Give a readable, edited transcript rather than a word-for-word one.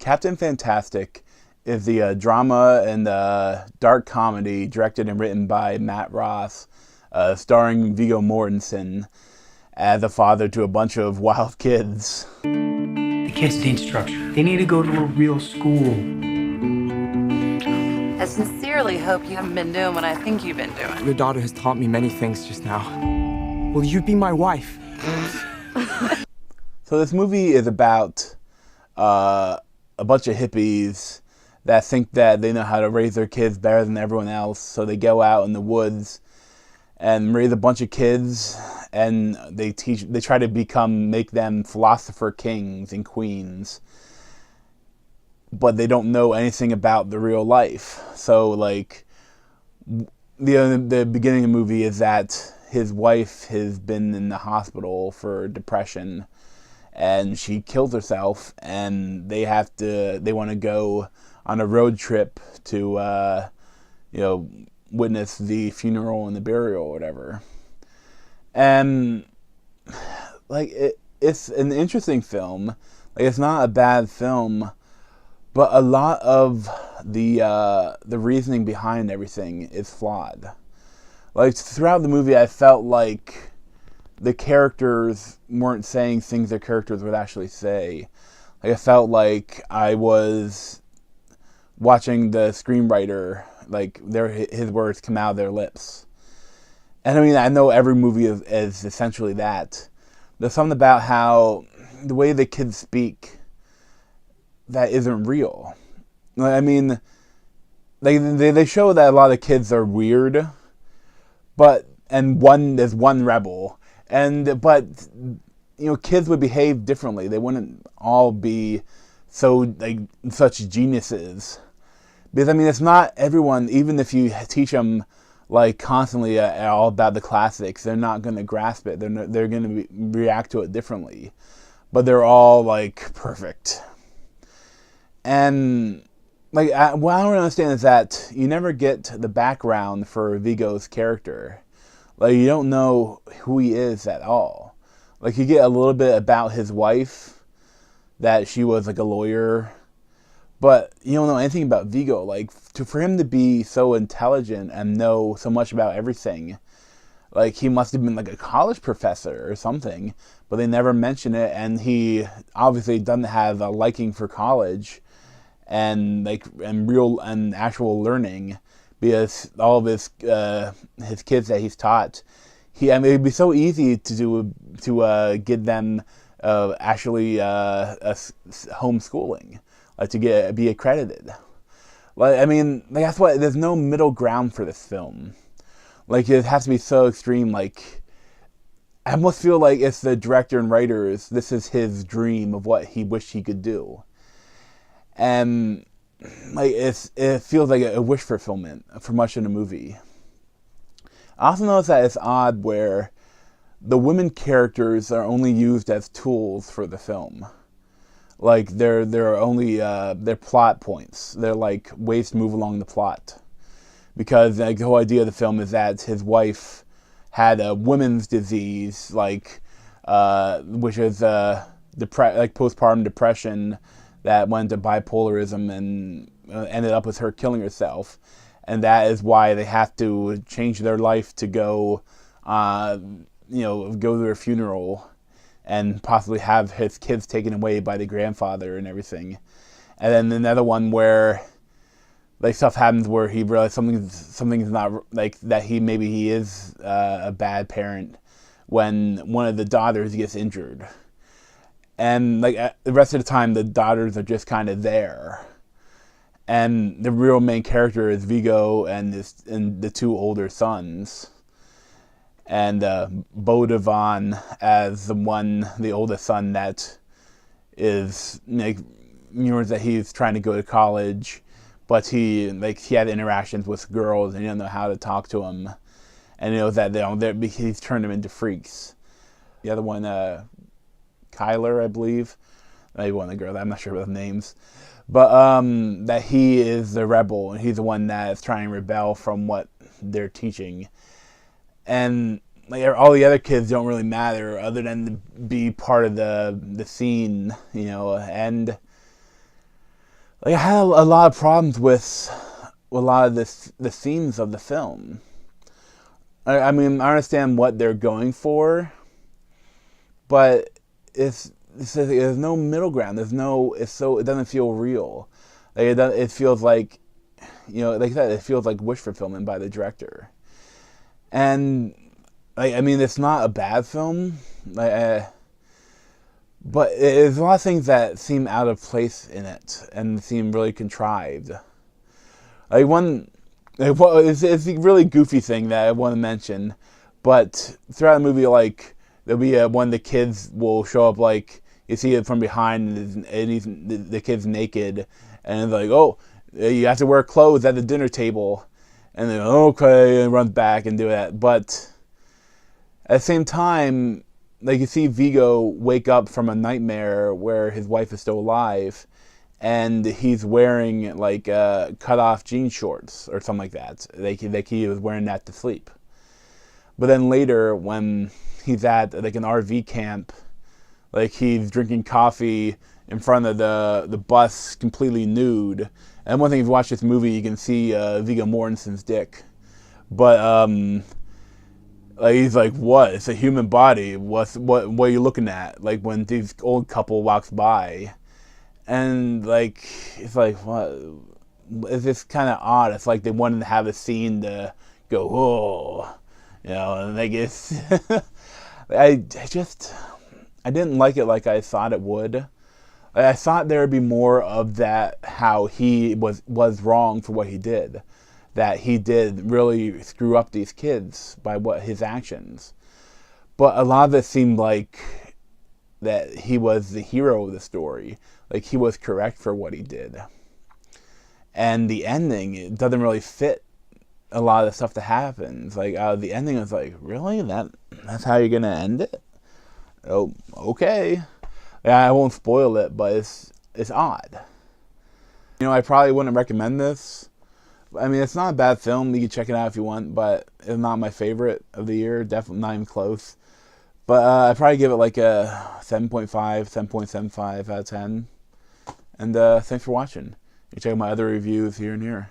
Captain Fantastic is the drama and dark comedy directed and written by Matt Ross, starring Viggo Mortensen as a father to a bunch of wild kids. The kids need structure. They need to go to a real school. I sincerely hope you haven't been doing what I think you've been doing. Your daughter has taught me many things just now. Will you be my wife? So this movie is about a bunch of hippies that think that they know how to raise their kids better than everyone else, so they go out in the woods and raise a bunch of kids, and they try to make them philosopher kings and queens, but they don't know anything about the real life. So like the beginning of the movie is that his wife has been in the hospital for depression, and she kills herself, and they want to go on a road trip to witness the funeral and the burial or whatever. And like it's an interesting film. Like, it's not a bad film, but a lot of the reasoning behind everything is flawed. Like, throughout the movie, I felt like the characters weren't saying things their characters would actually say. Like, I felt like I was watching the screenwriter, like his words come out of their lips. And I mean, I know every movie is essentially that. There's something about how the way the kids speak that isn't real. I mean, they show that a lot of kids are weird, but there's one rebel, but kids would behave differently. They wouldn't all be such geniuses. Because I mean, it's not everyone. Even if you teach them like constantly all about the classics, they're not going to grasp it. They're going to react to it differently. But they're all like perfect. And like what I don't understand is that you never get the background for Viggo's character. Like, you don't know who he is at all. Like, you get a little bit about his wife, that she was like a lawyer, but you don't know anything about Viggo. Like, for him to be so intelligent and know so much about everything, like, he must have been like a college professor or something, but they never mention it. And he obviously doesn't have a liking for college and real and actual learning, because all of his kids that he's taught, it'd be so easy to get them actually homeschooling, like to be accredited. Like, I mean, like, that's why there's no middle ground for this film. Like, it has to be so extreme. Like, I almost feel like it's the director and writers, this is his dream of what he wished he could do. And like, it feels like a wish fulfillment for much of the movie. I also notice that it's odd where the women characters are only used as tools for the film. Like, they're only they're plot points. They're like ways to move along the plot. Because like, the whole idea of the film is that his wife had a women's disease, like which is postpartum depression that went into bipolarism and ended up with her killing herself. And that is why they have to change their life to go to her funeral and possibly have his kids taken away by the grandfather and everything. And then another one where like stuff happens where he realizes something's not like that. He is a bad parent when one of the daughters gets injured, and like the rest of the time the daughters are just kind of there. And the real main character is Viggo and the two older sons. And Bo Devon as the oldest son that is like, that he's trying to go to college, but he had interactions with girls and he doesn't know how to talk to them, and he knows that he's turned them into freaks. The other one, Kyler, I believe, maybe one of the girls. I'm not sure about the names. But that he is the rebel, and he's the one that is trying to rebel from what they're teaching. And like, all the other kids don't really matter other than to be part of the scene, and like I had a lot of problems with a lot of the themes of the film. I mean, I understand what they're going for, but there's no middle ground. It doesn't feel real. Like it feels like, like I said, it feels like wish fulfillment by the director. And like, I mean, it's not a bad film, but there's a lot of things that seem out of place in it and seem really contrived. Like it's a really goofy thing that I want to mention, but throughout the movie, like there'll be one of the kids will show up, like you see it from behind, and the kid's naked, and it's like, oh, you have to wear clothes at the dinner table, and then okay, and runs back and do that. But at the same time, like you see Vigo wake up from a nightmare where his wife is still alive, and he's wearing like cut off jean shorts or something like that. Like he was wearing that to sleep. But then later, when he's at like an RV camp, like he's drinking coffee in front of the bus, completely nude. And one thing, if you watch this movie, you can see Viggo Mortensen's dick. But like he's like, what? It's a human body. What are you looking at? Like when this old couple walks by, and like it's like, what? It's just kind of odd. It's like they wanted to have a scene to go, oh, and like it's. I didn't like it like I thought it would. I thought there would be more of that, how he was wrong for what he did. That he did really screw up these kids by his actions. But a lot of it seemed like that he was the hero of the story. Like he was correct for what he did. And the ending, it doesn't really fit a lot of the stuff that happens. Like the ending is like, really? That's how you're gonna end it? Oh, okay. Yeah, I won't spoil it, but it's odd. I probably wouldn't recommend this. I mean, it's not a bad film. You can check it out if you want, but it's not my favorite of the year. Definitely not even close. But I'd probably give it like a 7.5, 7.75 out of 10. And thanks for watching. You can check out my other reviews here and here.